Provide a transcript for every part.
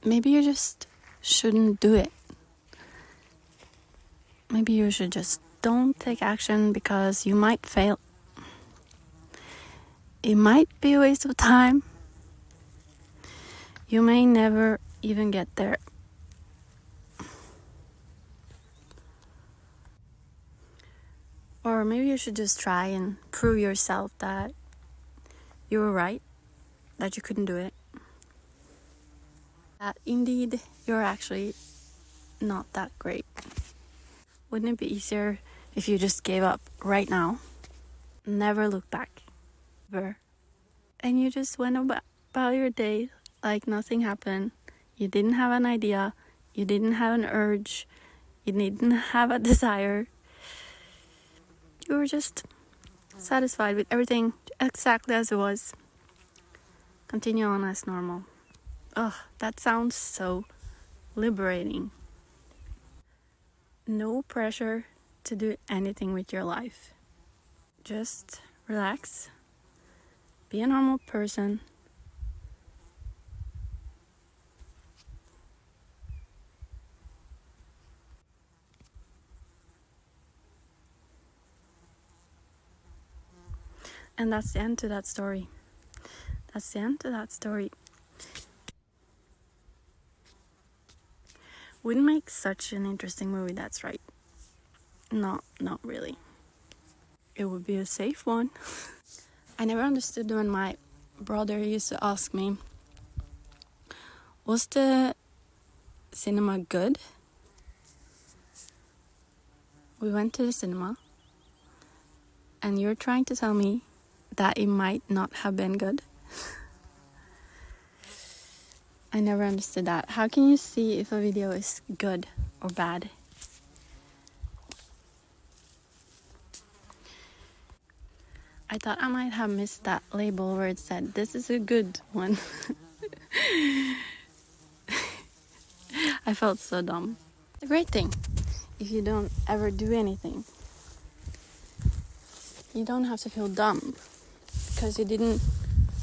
maybe you just shouldn't do it. Maybe you should just don't take action because you might fail. It might be a waste of time. You may never even get there. Or maybe you should just try and prove yourself that you were right, that you couldn't do it. That indeed you're actually not that great. Wouldn't it be easier if you just gave up right now? Never look back. Ever. And you just went about your day like nothing happened. You didn't have an idea. You didn't have an urge. You didn't have a desire. You were just satisfied with everything exactly as it was. Continue on as normal. Ugh, that sounds so liberating. No pressure to do anything with your life. Just relax. Be a normal person. And that's the end to that story. That's the end to that story. Wouldn't make such an interesting movie, that's right. No, not really. It would be a safe one. I never understood when my brother used to ask me, was the cinema good? We went to the cinema and you're trying to tell me that it might not have been good? I never understood that. How can you see if a video is good or bad? I thought I might have missed that label where it said, this is a good one. I felt so dumb. It's a great thing if you don't ever do anything. You don't have to feel dumb because you didn't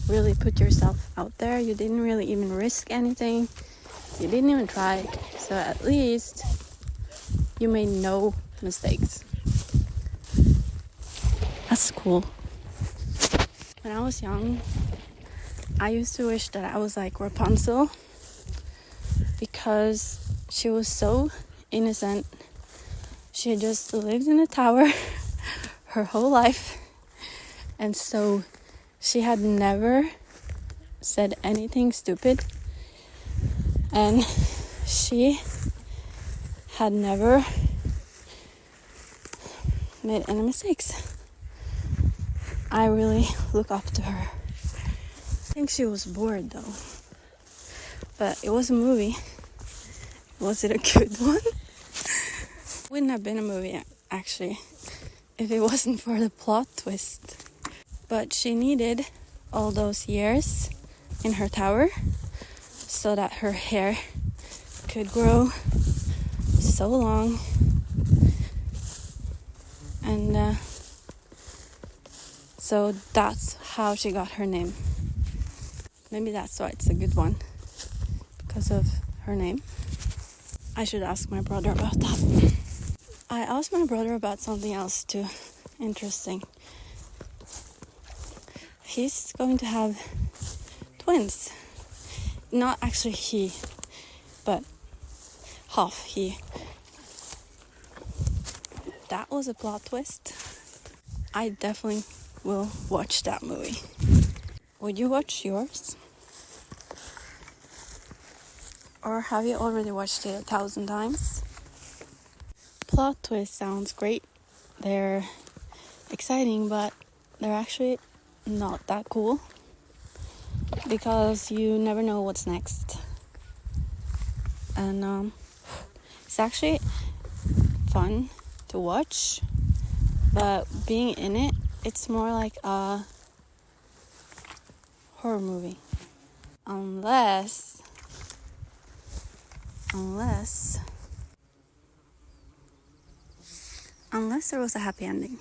really put yourself out there. You didn't really even risk anything. You didn't even try. So at least you made no mistakes. That's cool. When I was young, I used to wish that I was like Rapunzel because she was so innocent. She had just lived in a tower her whole life, and so she had never said anything stupid, and she had never made any mistakes. I really look up to her. I think she was bored though, but it was a movie. Was it a good one? Wouldn't have been a movie actually if it wasn't for the plot twist. But she needed all those years in her tower so that her hair could grow so long, and so that's how she got her name. Maybe that's why it's a good one, because of her name. I should ask my brother about that. I asked my brother about something else too interesting. He's going to have twins. Not actually he, but half he. That was a plot twist. I definitely will watch that movie. Would you watch yours? Or have you already watched it 1,000 times? Plot twist sounds great. They're exciting, but they're actually not that cool because you never know what's next. And it's actually fun to watch, but being in it, it's more like a horror movie. Unless there was a happy ending.